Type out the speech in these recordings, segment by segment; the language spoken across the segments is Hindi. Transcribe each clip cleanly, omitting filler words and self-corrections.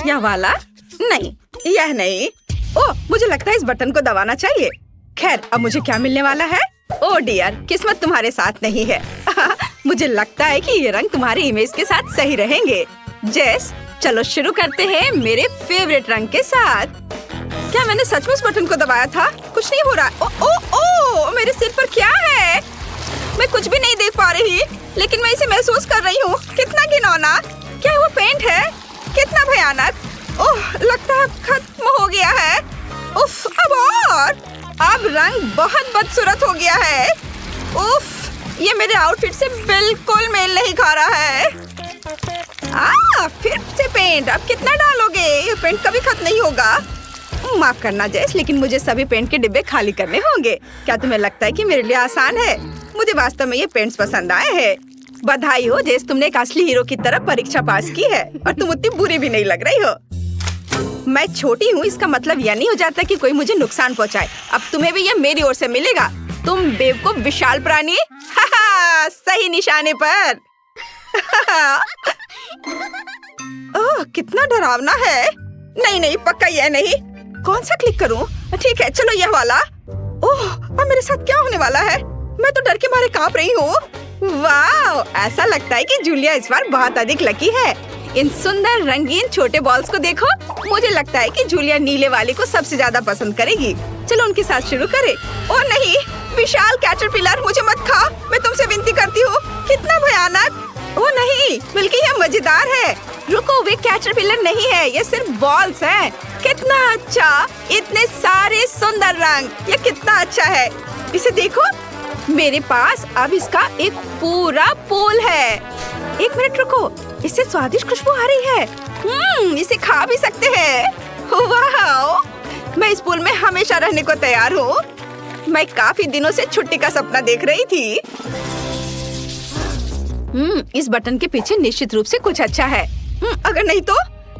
यह वाला नहीं, यह नहीं। ओह, मुझे लगता है इस बटन को दबाना चाहिए। खैर, अब मुझे क्या मिलने वाला है? ओह डियर, किस्मत तुम्हारे साथ नहीं है। मुझे लगता है कि ये रंग तुम्हारे इमेज के साथ सही रहेंगे। जेस, चलो शुरू करते हैं मेरे फेवरेट रंग के साथ। क्या मैंने सचमुच बटन को दबाया था? कुछ नहीं हो रहा। ओ ओ ओ, मेरे सिर पर क्या है? मैं कुछ भी नहीं देख पा रही, लेकिन मैं इसे महसूस कर रही हूँ। कितना घिनौना! क्या वो पेंट है? कितना भयानक! ओह, लगता है खत्म हो गया है। उफ, अब रंग बहुत बदसूरत हो गया है। उफ, ये मेरे आउटफिट से बिल्कुल मेल नहीं खा रहा है। फिर से पेंट। अब कितना डालोगे? ये पेंट कभी खत्म नहीं होगा। माफ करना जेस, लेकिन मुझे सभी पेंट के डिब्बे खाली करने होंगे। क्या तुम्हें लगता है कि मेरे लिए आसान है? मुझे वास्तव में ये पेंट्स पसंद आए हैं। बधाई हो जेस, तुमने एक असली हीरो की तरह परीक्षा पास की है और तुम उतनी बुरी भी नहीं लग रही हो। मैं छोटी हूँ, इसका मतलब यह नहीं हो जाता कि कोई मुझे नुकसान पहुँचाए। अब तुम्हें भी ये मेरी ओर से मिलेगा। तुम बेवकूफ विशाल प्राणी। सही निशाने पर। ओह, कितना डरावना है। नहीं, पक्का यह नहीं। कौन सा क्लिक करूं? ठीक है, चलो यह वाला। ओह, अब मेरे साथ क्या होने वाला है? मैं तो डर के मारे कांप रही हूँ। वाह, ऐसा लगता है कि जूलिया इस बार बहुत अधिक लकी है। इन सुंदर रंगीन छोटे बॉल्स को देखो। मुझे लगता है कि जूलिया नीले वाले को सबसे ज्यादा पसंद करेगी। चलो उनके साथ शुरू करें। ओह नहीं, विशाल कैटरपिलर, मुझे मत खा। मैं तुमसे विनती करती हूँ। कितना भयानक! ओह नहीं, बल्कि यह मजेदार है। रुको, वे कैटरपिलर नहीं है, ये सिर्फ बॉल्स हैं। कितना अच्छा! इतने सारे सुंदर रंग। ये कितना अच्छा है। इसे देखो, मेरे पास अब इसका एक पूरा पूल है। एक मिनट रुको, इससे स्वादिष्ट खुशबू आ रही है। इसे खा भी सकते हैं। वाह! मैं इस पूल में हमेशा रहने को तैयार हूँ। मैं काफी दिनों से छुट्टी का सपना देख रही थी। इस बटन के पीछे निश्चित रूप से कुछ अच्छा है। अगर नहीं तो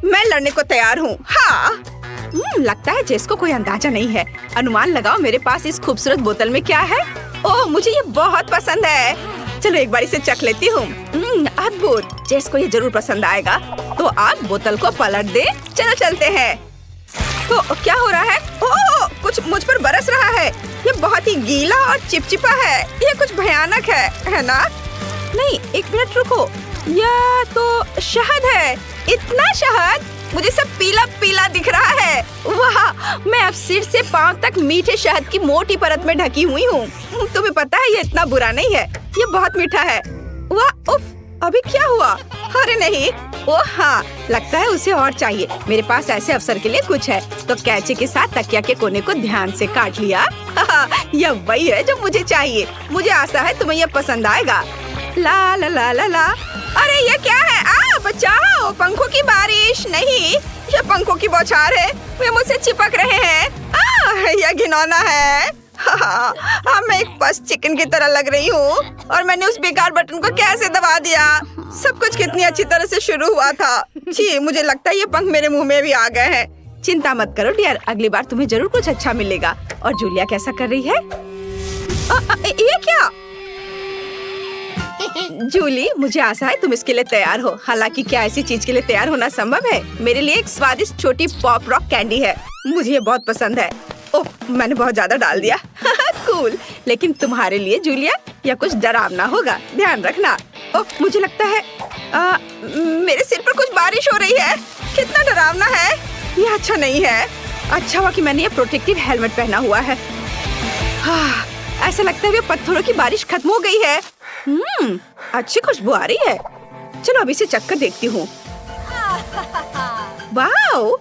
मैं लड़ने को तैयार हूँ। हाँ। लगता है जेस को कोई अंदाजा नहीं है। अनुमान लगाओ मेरे पास इस खूबसूरत बोतल में क्या है। ओह, मुझे ये बहुत पसंद है। चलो एक बार इसे चख लेती हूँ। अद्भुत! जेस को ये जरूर पसंद आएगा। तो आप बोतल को पलट दे। चलो चलते हैं। तो क्या हो रहा है? ओह, कुछ मुझ पर बरस रहा है। ये बहुत ही गीला और चिपचिपा है। ये कुछ भयानक है ना? नहीं, एक मिनट रुको, यह तो शहद है। इतना शहद! मुझे सब पीला पीला दिख रहा है। वाह! मैं अब सिर से पांव तक मीठे शहद की मोटी परत में ढकी हुई हूँ। तुम्हें पता है ये इतना बुरा नहीं है, ये बहुत मीठा है। वाह! उफ! अभी क्या हुआ? अरे नहीं! ओह हाँ, लगता है उसे और चाहिए। मेरे पास ऐसे अवसर के लिए कुछ है। तो कैंची के साथ तकिया के कोने को ध्यान से काट लिया। यह वही है जो मुझे चाहिए। मुझे आशा है तुम्हें यह पसंद आएगा। ला ला ला ला ला। अरे ये क्या है? बचाओ! पंखों की बारिश नहीं, ये पंखों की बौछार है। वे मुझसे चिपक रहे हैं। यह घिनौना है। मैं एक पस चिकन की तरह लग रही हूँ और मैंने उस बेकार बटन को कैसे दबा दिया। सब कुछ कितनी अच्छी तरह से शुरू हुआ था। जी, मुझे लगता है ये पंख मेरे मुंह में भी आ गए हैं। चिंता मत करो डियर, अगली बार तुम्हें जरूर कुछ अच्छा मिलेगा। और जूलिया कैसा कर रही है? ये क्या? जूली, मुझे आशा है तुम इसके लिए तैयार हो। हालांकि क्या ऐसी चीज के लिए तैयार होना संभव है? मेरे लिए एक स्वादिष्ट छोटी पॉप रॉक कैंडी है। मुझे ये बहुत पसंद है। ओह, मैंने बहुत ज्यादा डाल दिया। कूल। लेकिन तुम्हारे लिए जूलिया यह कुछ डरावना होगा, ध्यान रखना। ओह, मुझे लगता है मेरे सिर पर कुछ बारिश हो रही है। कितना डरावना है। यह अच्छा नहीं है। अच्छा हुआ कि मैंने ये प्रोटेक्टिव हेलमेट पहना हुआ है। ऐसा लगता है कि पत्थरों की बारिश खत्म हो गई है। अच्छी खुशबू आ रही है। चलो अभी से चख कर देखती हूँ। वाओ,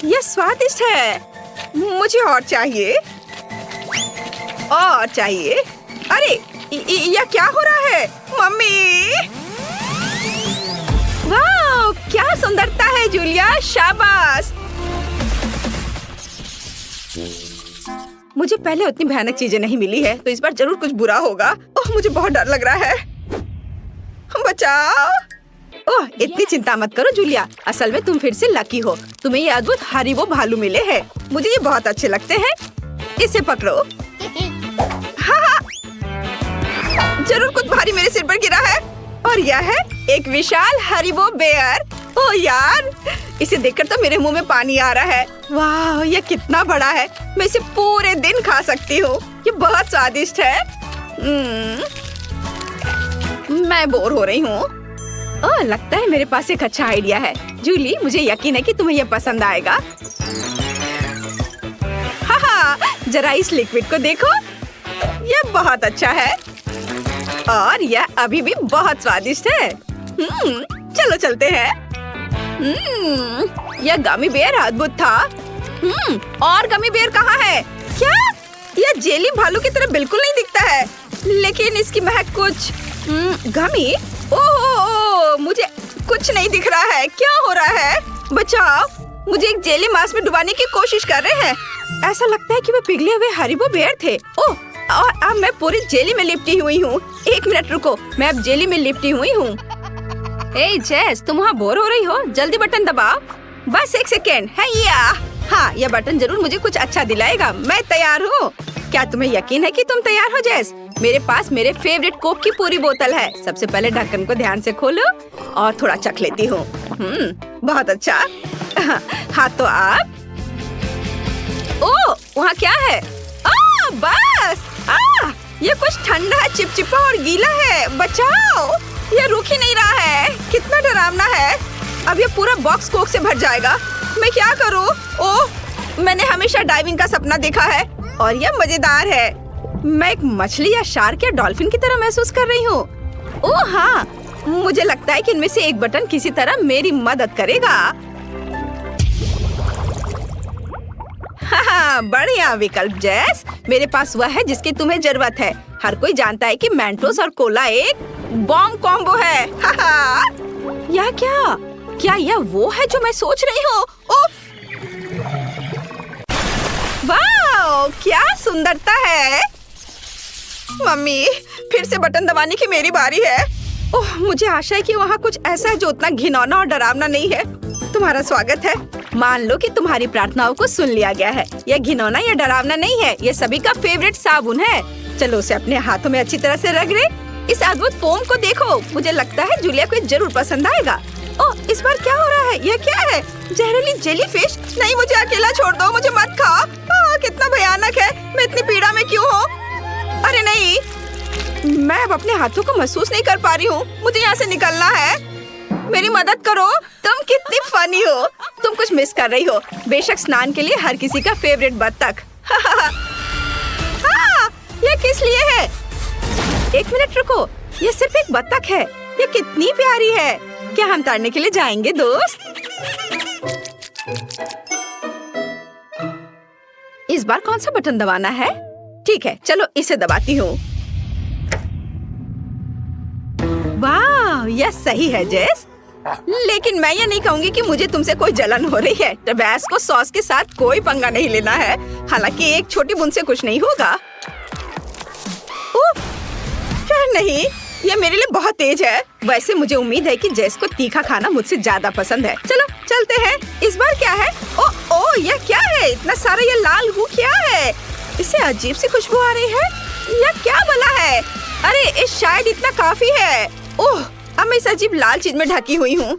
यह स्वादिष्ट है। मुझे और चाहिए, और चाहिए। अरे यह क्या हो रहा है? मम्मी! वाओ, क्या सुंदरता है जूलिया, शाबाश। मुझे पहले उतनी भयानक चीजें नहीं मिली है, तो इस बार जरूर कुछ बुरा होगा। ओह, मुझे बहुत डर लग रहा है। बचाओ! ओह, इतनी चिंता मत करो जूलिया, असल में तुम फिर से लकी हो। तुम्हें ये अद्भुत हरीबो भालू मिले हैं। मुझे ये बहुत अच्छे लगते हैं। इसे पकड़ो। हाँ, जरूर कुछ भारी मेरे सिर पर गिरा है। और यह है एक विशाल हरीबो बेयर। ओ यार, इसे देखकर तो मेरे मुंह में पानी आ रहा है। वाह, ये कितना बड़ा है। मैं इसे पूरे दिन खा सकती हूँ। ये बहुत स्वादिष्ट है। मैं बोर हो रही हूँ। ओह, लगता है मेरे पास एक अच्छा आइडिया है। जूली, मुझे यकीन है कि तुम्हें यह पसंद आएगा। हाँ, जरा इस लिक्विड को देखो। यह बहुत अच्छा है और यह अभी भी बहुत स्वादिष्ट है। चलो चलते हैं। यह गमी बेयर अद्भुत था। और गमी बेयर कहाँ है? क्या यह जेली भालू की तरह बिल्कुल नहीं दिखता है, लेकिन इसकी महक कुछ गमी। ओह, मुझे कुछ नहीं दिख रहा है। क्या हो रहा है? बचाओ, मुझे एक जेली मांस में डुबाने की कोशिश कर रहे हैं। ऐसा लगता है कि वे पिघले हुए हरिबो बेयर थे। ओह, और अब मैं पूरी जेली में लिपटी हुई हूँ। एक मिनट रुको, मैं अब जेली में लिपटी हुई हूँ। ए जेस, तुम वहाँ बोर हो रही हो? जल्दी बटन दबाओ। बस एक सेकेंड है। हाँ, यह बटन जरूर मुझे कुछ अच्छा दिलाएगा। मैं तैयार हूँ। क्या तुम्हें यकीन है कि तुम तैयार हो जेस? मेरे पास मेरे फेवरेट कोक की पूरी बोतल है। सबसे पहले ढक्कन को ध्यान से खोलो और थोड़ा चख लेती हूँ। बहुत अच्छा। हाँ तो आप। ओह, वहाँ क्या है? बस ये कुछ ठंडा, चिपचिपा और गीला है। बचाओ, ये रुक ही नहीं रहा है। कितना डरावना है। अब ये पूरा बॉक्स कोक से भर जाएगा। मैं क्या करूँ? ओह, मैंने हमेशा डाइविंग का सपना देखा है और यह मजेदार है। मैं एक मछली या शार्क या डॉल्फिन की तरह महसूस कर रही हूँ। ओह हाँ, मुझे लगता है कि इनमें से एक बटन किसी तरह मेरी मदद करेगा। हाँ, बढ़िया विकल्प जेस। मेरे पास वह है जिसकी तुम्हें जरूरत है। हर कोई जानता है कि मेंटोस और कोला एक बॉम्ब कॉम्बो है। यह क्या यह वो है जो मैं सोच रही हूँ? वाह, क्या सुंदरता है। मम्मी, फिर से बटन दबाने की मेरी बारी है। ओह, मुझे आशा है कि वहाँ कुछ ऐसा है जो उतना घिनौना और डरावना नहीं है। तुम्हारा स्वागत है। मान लो कि तुम्हारी प्रार्थनाओं को सुन लिया गया है। यह घिनौना या डरावना नहीं है। यह सभी का फेवरेट साबुन है। चलो उसे अपने हाथों में अच्छी तरह से रगड़े। इस अद्भुत फोम को देखो। मुझे लगता है जूलिया को जरूर पसंद आएगा। ओह, इस बार क्या हो रहा है? यह क्या है? जहरीली जेलीफिश? नहीं, मुझे अकेला छोड़ दो। मुझे मत खाओ। कितना भयानक है। मैं इतनी पीड़ा में क्यों हूँ? अरे नहीं, मैं अब अपने हाथों को महसूस नहीं कर पा रही हूँ। मुझे यहाँ से निकलना है। मेरी मदद करो। तुम कितनी फनी हो। तुम कुछ मिस कर रही हो। बेशक स्नान के लिए हर किसी का फेवरेट बत्तख। ये किस लिए है? एक मिनट रुको, ये सिर्फ एक बत्तख है। ये कितनी प्यारी है। क्या हम तैरने के लिए जाएंगे दोस्त? इस बार कौन सा बटन दबाना है? ठीक है, चलो इसे दबाती हूँ। वाह, यह सही है जेस। लेकिन मैं ये नहीं कहूँगी कि मुझे तुमसे कोई जलन हो रही है। टबैस्को सॉस के साथ कोई पंगा नहीं लेना है। हालांकि एक छोटी बूंद से कुछ नहीं होगा। उफ, नहीं, ये मेरे लिए बहुत तेज है। वैसे मुझे उम्मीद है कि जेस को तीखा खाना मुझसे ज्यादा पसंद है। चलो चलते हैं। इस बार क्या है? ओह, यह क्या है? इतना सारा ये लाल गू क्या है? इससे अजीब सी खुशबू आ रही है। यह क्या भला है? अरे शायद इतना काफी है। ओह, अब मैं इस अजीब लाल चीज में ढकी हुई हूँ।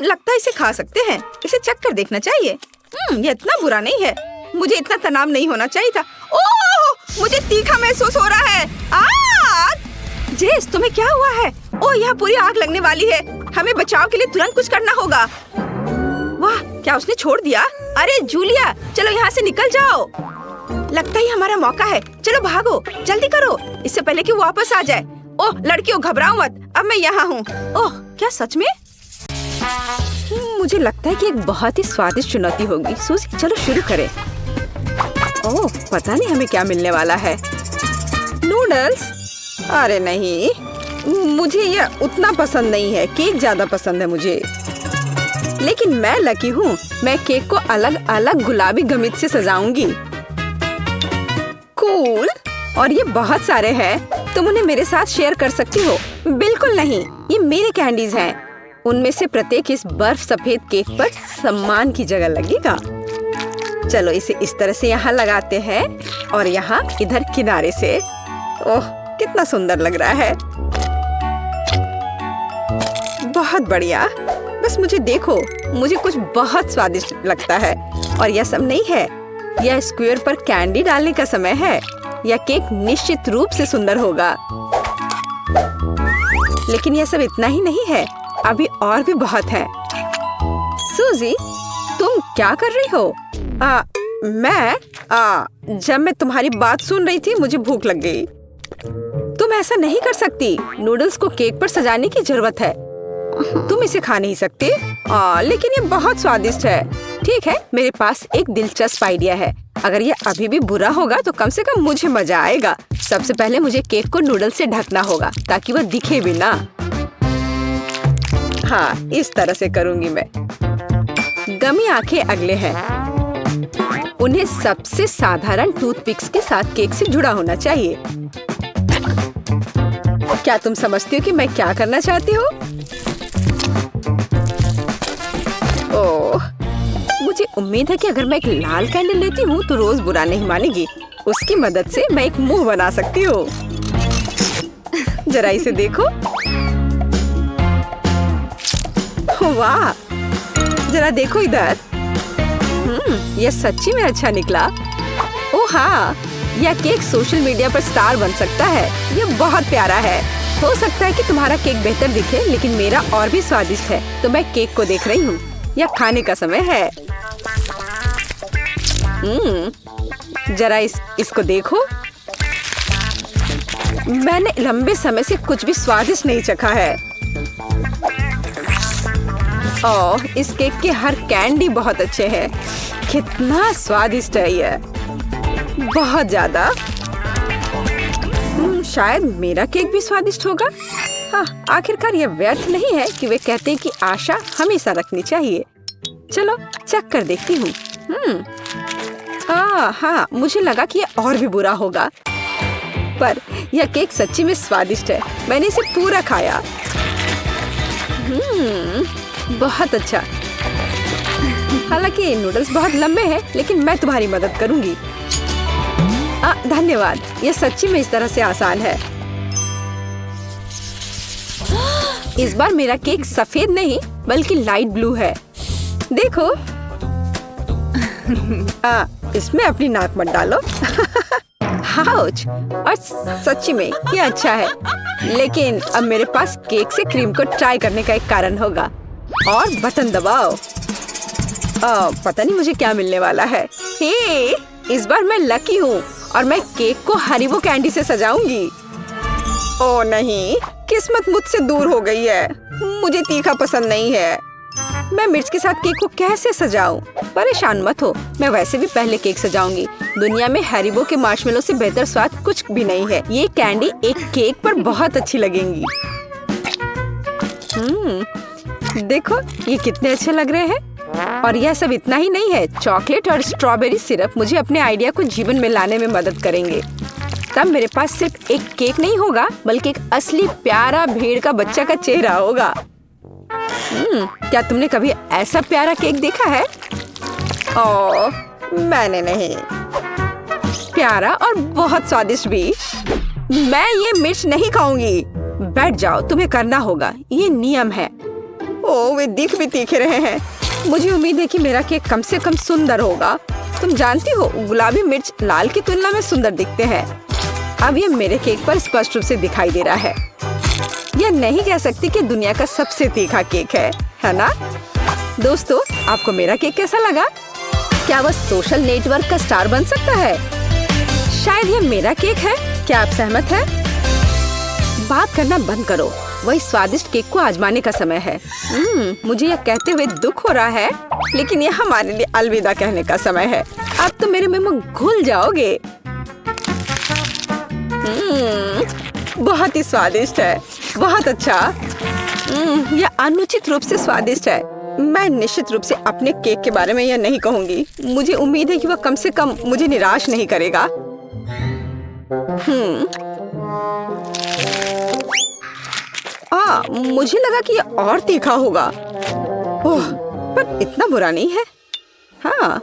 लगता है इसे खा सकते हैं। इसे चख कर देखना चाहिए। ये इतना बुरा नहीं है। मुझे इतना तनाव नहीं होना चाहिए था। ओह, मुझे तीखा महसूस हो रहा है। जेस, तुम्हें क्या हुआ है? ओह, यहाँ पूरी आग लगने वाली है। हमें बचाव के लिए तुरंत कुछ करना होगा। वाह, क्या उसने छोड़ दिया? अरे जूलिया, चलो यहाँ से निकल जाओ। लगता है हमारा मौका है। चलो भागो, जल्दी करो, इससे पहले कि वो वापस आ जाए। ओह लड़कियों, घबराओ मत। अब मैं यहाँ हूँ। ओह, क्या सच में? मुझे लगता है कि एक बहुत ही स्वादिष्ट चुनौती होगी। सूजी, चलो शुरू करें। ओह, पता नहीं हमें क्या मिलने वाला है। नूडल्स? अरे नहीं, मुझे यह उतना पसंद नहीं है। केक ज्यादा पसंद है मुझे। लेकिन मैं लकी हूँ। मैं केक को अलग अलग गुलाबी गमित से सजाऊंगी। कूल। और ये बहुत सारे हैं। तुम उन्हें मेरे साथ शेयर कर सकती हो। बिल्कुल नहीं, ये मेरे कैंडीज हैं। उनमें से प्रत्येक इस बर्फ सफेद केक पर सम्मान की जगह लगेगा। चलो इसे इस तरह से यहाँ लगाते हैं और यहाँ इधर किनारे से। ओह, कितना सुंदर लग रहा है। बहुत बढ़िया। बस मुझे देखो, मुझे कुछ बहुत स्वादिष्ट लगता है। और यह सब नहीं है, यह स्क्वायर पर कैंडी डालने का समय है। यह केक निश्चित रूप से सुंदर होगा। लेकिन यह सब इतना ही नहीं है, अभी और भी बहुत है। सूजी, तुम क्या कर रही हो? जब मैं तुम्हारी बात सुन रही थी मुझे भूख लग गई। तुम ऐसा नहीं कर सकती। नूडल्स को केक पर सजाने की जरूरत है। तुम इसे खा नहीं सकती। लेकिन ये बहुत स्वादिष्ट है। ठीक है, मेरे पास एक दिलचस्प आइडिया है। अगर ये अभी भी बुरा होगा तो कम से कम मुझे मजा आएगा। सबसे पहले मुझे केक को नूडल्स से ढकना होगा ताकि वह दिखे भी ना। हाँ, इस तरह से करूंगी मैं। गमी आंखें अगले हैं। उन्हें सबसे साधारण टूथपिक्स के साथ केक से जुड़ा होना चाहिए। क्या तुम समझती हो कि मैं क्या करना चाहती हूँ? ओह, मुझे उम्मीद है कि अगर मैं एक लाल कैंडल लेती हूँ तो रोज बुरा नहीं मानेगी। उसकी मदद से मैं एक मुंह बना सकती हूँ। जरा इसे देखो। वाह, जरा देखो इधर। यह सच्ची में अच्छा निकला। ओह हाँ, यह केक सोशल मीडिया पर स्टार बन सकता है। यह बहुत प्यारा है। हो सकता है कि तुम्हारा केक बेहतर दिखे, लेकिन मेरा और भी स्वादिष्ट है। तो मैं केक को देख रही हूँ। यह खाने का समय है। जरा इसको देखो। मैंने लंबे समय से कुछ भी स्वादिष्ट नहीं चखा है। ओह, इस केक के हर कैंडी बहुत अच्छे हैं। कितना स्वादिष्ट है यह, बहुत ज्यादा। शायद मेरा केक भी स्वादिष्ट होगा। हाँ, आखिरकार यह व्यर्थ नहीं है कि वे कहते हैं कि आशा हमेशा रखनी चाहिए। चलो चख कर देखती हूँ। हाँ, मुझे लगा कि यह और भी बुरा होगा, पर यह केक सच्ची में स्वादिष्ट है। मैंने इसे पूरा खाया। बहुत अच्छा। हालांकि नूडल्स बहुत लंबे हैं, लेकिन मैं तुम्हारी मदद करूंगी। धन्यवाद। यह सच्ची में इस तरह से आसान है। इस बार मेरा केक सफेद नहीं बल्कि लाइट ब्लू है। देखो। इसमें अपनी नाक मत डालो। हाउच। और सच्ची में ये अच्छा है, लेकिन अब मेरे पास केक से क्रीम को ट्राई करने का एक कारण होगा। और बटन दबाओ। पता नहीं मुझे क्या मिलने वाला है। हे, इस बार मैं लकी हूँ और मैं केक को हरीबो कैंडी से सजाऊंगी। ओह नहीं, किस्मत मुझसे दूर हो गई है। मुझे तीखा पसंद नहीं है। मैं मिर्च के साथ केक को कैसे सजाऊं? परेशान मत हो, मैं वैसे भी पहले केक सजाऊंगी। दुनिया में हरीबो के मार्शमेलो से बेहतर स्वाद कुछ भी नहीं है। ये कैंडी एक केक पर बहुत अच्छी लगेंगी। देखो, ये कितने अच्छे लग रहे हैं। और यह सब इतना ही नहीं है, चॉकलेट और स्ट्रॉबेरी सिरप मुझे अपने आइडिया को जीवन में लाने में मदद करेंगे। तब मेरे पास सिर्फ एक केक नहीं होगा, बल्कि एक असली प्यारा भेड़ का बच्चा का चेहरा होगा। क्या तुमने कभी ऐसा प्यारा केक देखा है? ओह, मैंने नहीं। प्यारा और बहुत स्वादिष्ट भी। मैं ये मिर्च नहीं खाऊंगी। बैठ जाओ, तुम्हें करना होगा, ये नियम है। ओह, वे दिख भी तीखे रहे हैं। मुझे उम्मीद है कि मेरा केक कम से कम सुंदर होगा। तुम जानती हो, गुलाबी मिर्च लाल की तुलना में सुंदर दिखते हैं। अब ये मेरे केक पर स्पष्ट रूप से दिखाई दे रहा है। यह नहीं कह सकती कि दुनिया का सबसे तीखा केक है ना? दोस्तों, आपको मेरा केक कैसा लगा? क्या वह सोशल नेटवर्क का स्टार बन सकता है? शायद यह मेरा केक है। क्या आप सहमत हैं? बात करना बंद करो, वही स्वादिष्ट केक को आजमाने का समय है। मुझे यह कहते हुए दुख हो रहा है, लेकिन यह हमारे लिए अलविदा कहने का समय है। अब तो मेरे मुंह में घुल जाओगे। बहुत ही स्वादिष्ट है, बहुत अच्छा। यह अनुचित रूप से स्वादिष्ट है। मैं निश्चित रूप से अपने केक के बारे में यह नहीं कहूंगी। मुझे उम्मीद है कि वह कम से कम मुझे निराश नहीं करेगा। मुझे लगा कि यह और तीखा होगा। ओह, पर इतना बुरा नहीं है। हाँ।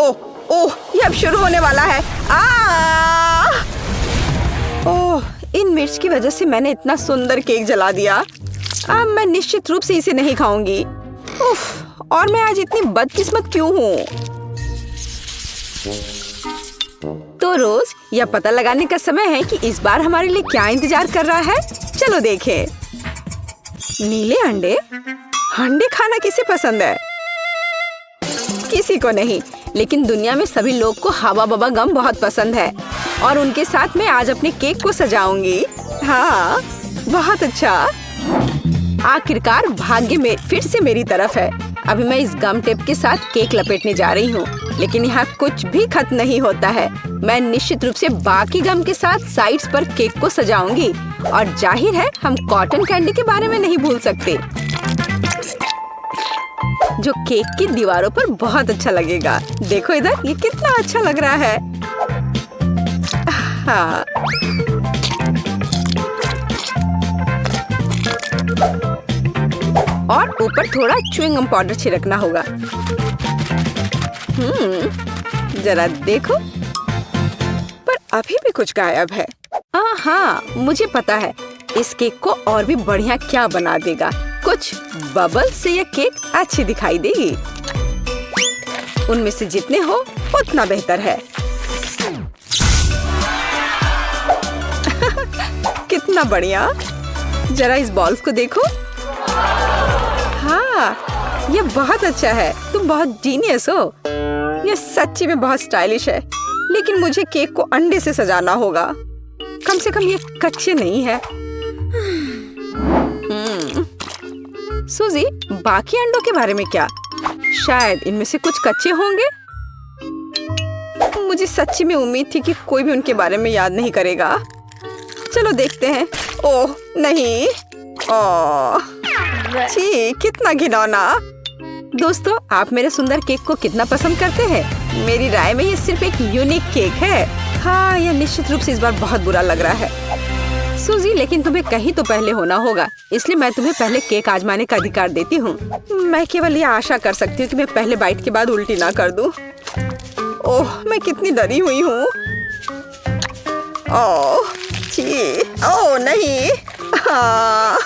ओह, यह अब शुरू होने वाला है। ओह, इन मिर्च की वजह से मैंने इतना सुंदर केक जला दिया। अब मैं निश्चित रूप से इसे नहीं खाऊंगी। उफ, और मैं आज इतनी बदकिस्मत क्यों हूँ? तो रोज यह पता लगाने का समय है कि इस बार हमारे लिए क्या इंतजार कर रहा है। चलो देखें। नीले अंडे? अंडे खाना किसे पसंद है? किसी को नहीं, लेकिन दुनिया में सभी लोग को हवा बबा गम बहुत पसंद है और उनके साथ मैं आज अपने केक को सजाऊंगी। हाँ, बहुत अच्छा। आखिरकार भाग्य में फिर से मेरी तरफ है। अभी मैं इस गम टेप के साथ केक लपेटने जा रही हूँ, लेकिन यहाँ कुछ भी खत्म नहीं होता है। मैं निश्चित रूप से बाकी गम के साथ साइड्स पर केक को सजाऊंगी और जाहिर है हम कॉटन कैंडी के बारे में नहीं भूल सकते, जो केक की दीवारों पर बहुत अच्छा लगेगा। देखो इधर, ये कितना अच्छा लग रहा है। हाँ, और ऊपर थोड़ा च्युइंगम पाउडर छिड़कना होगा। जरा देखो, पर अभी भी कुछ गायब है। हाँ, मुझे पता है इस केक को और भी बढ़िया क्या बना देगा। कुछ बबल से यह केक अच्छी दिखाई देगी। उनमें से जितने हो उतना बेहतर है। कितना बढ़िया। जरा इस बॉल्स को देखो। हाँ, ये बहुत अच्छा है। तुम बहुत जीनियस हो। ये सच्ची में बहुत स्टाइलिश है, लेकिन मुझे केक को अंडे से सजाना होगा। कम से कम ये कच्चे नहीं है। सूजी, बाकी अंडों के बारे में क्या? शायद इनमें से कुछ कच्चे होंगे। मुझे सच्ची में उम्मीद थी कि कोई भी उनके बारे में याद नहीं करेगा। चलो देखते हैं। ओह नहीं, ओह छी, कितना घिनौना। दोस्तों, आप मेरे सुंदर केक को कितना पसंद करते हैं? मेरी राय में ये सिर्फ एक यूनिक केक है। हाँ, यह निश्चित रूप से इस बार बहुत बुरा लग रहा है। सूजी, लेकिन तुम्हें कहीं तो पहले होना होगा, इसलिए मैं तुम्हें पहले केक आजमाने का अधिकार देती हूँ। मैं केवल ये आशा कर सकती हूँ कि मैं पहले बाइट के बाद उल्टी ना कर दूँ। ओह, मैं कितनी डरी हुई हूँ। ओह छी, ओह नहीं। हाँ।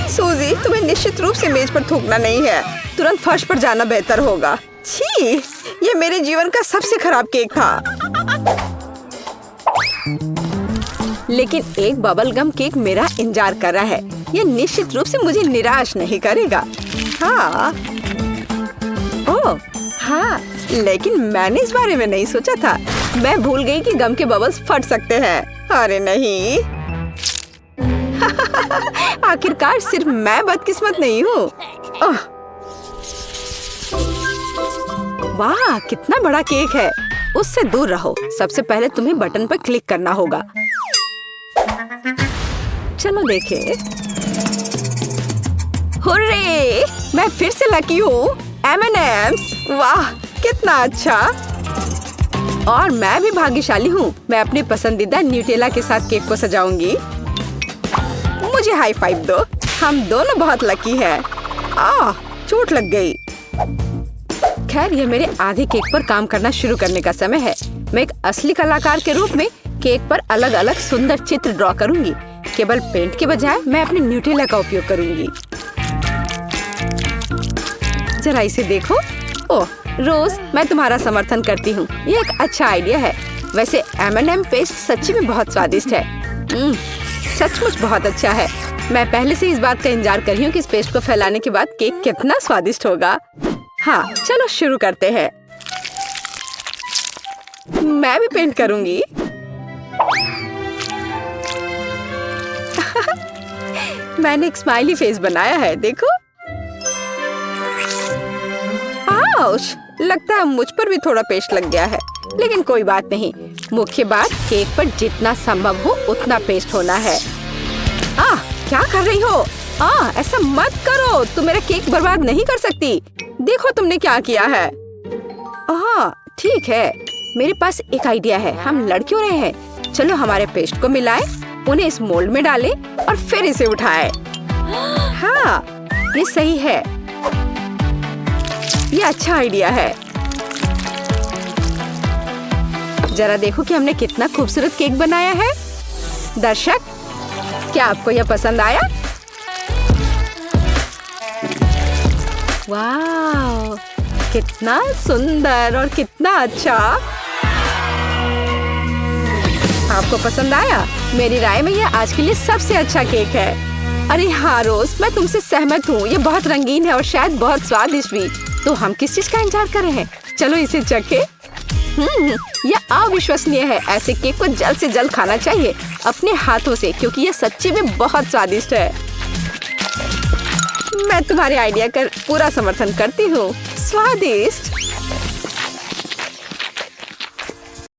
सूजी, तुम्हें निश्चित रूप से मेज पर थूकना नहीं है। तुरंत फर्श पर जाना बेहतर होगा। छी, ये मेरे जीवन का सबसे खराब केक था। लेकिन एक बबल गम केक मेरा इंतजार कर रहा है। ये निश्चित रूप से मुझे निराश नहीं करेगा। हाँ, ओह हाँ, लेकिन मैंने इस बारे में नहीं सोचा था। मैं भूल गई कि गम के बबल्स फट सकते हैं। अरे नहीं। आखिरकार सिर्फ मैं बदकिस्मत नहीं हूँ। वाह, कितना बड़ा केक है। उससे दूर रहो। सबसे पहले तुम्हें बटन पर क्लिक करना होगा। चलो देखें। हुर्रे! मैं फिर से लकी हूँ। M&M's, वाह कितना अच्छा। और मैं भी भाग्यशाली हूँ। मैं अपने पसंदीदा न्यूटेला के साथ केक को सजाऊंगी। मुझे हाई फाइव दो। हम दोनों बहुत लकी हैं। चोट लग गई। खैर, ये मेरे आधे केक पर काम करना शुरू करने का समय है। मैं एक असली कलाकार के रूप में केक पर अलग अलग सुंदर चित्र ड्रॉ करूंगी। केवल पेंट के बजाय मैं अपने न्यूटेला का उपयोग करूंगी। जरा इसे देखो। ओह रोज, मैं तुम्हारा समर्थन करती हूँ। ये एक अच्छा आइडिया है। वैसे M&M पेस्ट सच्ची में बहुत स्वादिष्ट है। सचमुच बहुत अच्छा है। मैं पहले से इस बात का इंतजार कर रही हूँ कि इस पेस्ट को फैलाने के बाद केक कितना स्वादिष्ट होगा। हाँ, चलो शुरू करते हैं। मैं भी पेंट करूंगी। मैंने एक स्माइली फेस बनाया है, देखो। आउच, लगता है मुझ पर भी थोड़ा पेस्ट लग गया है, लेकिन कोई बात नहीं। मुख्य बात, केक पर जितना संभव हो उतना पेस्ट होना है। क्या कर रही हो? ऐसा मत करो। तुम मेरा केक बर्बाद नहीं कर सकती। देखो तुमने क्या किया है। ठीक है, मेरे पास एक आइडिया है। हम लड़के हो रहे हैं। चलो हमारे पेस्ट को मिलाएं, उन्हें इस मोल्ड में डालें और फिर इसे उठाएं। हाँ, ये सही है। ये अच्छा आइडिया है। जरा देखो कि हमने कितना खूबसूरत केक बनाया है। दर्शक, क्या आपको यह पसंद आया? वाह, कितना सुंदर और कितना अच्छा। आपको पसंद आया? मेरी राय में ये आज के लिए सबसे अच्छा केक है। अरे हाँ रोज, मैं तुमसे सहमत हूँ। ये बहुत रंगीन है और शायद बहुत स्वादिष्ट भी। तो हम किस चीज का इंतजार कर रहे हैं? चलो इसे चखे। यह अविश्वसनीय है। ऐसे केक को जल्द से जल्द खाना चाहिए अपने हाथों से, क्योंकि ये सच्ची में बहुत स्वादिष्ट है। मैं तुम्हारे आइडिया का पूरा समर्थन करती हूँ। स्वादिष्ट।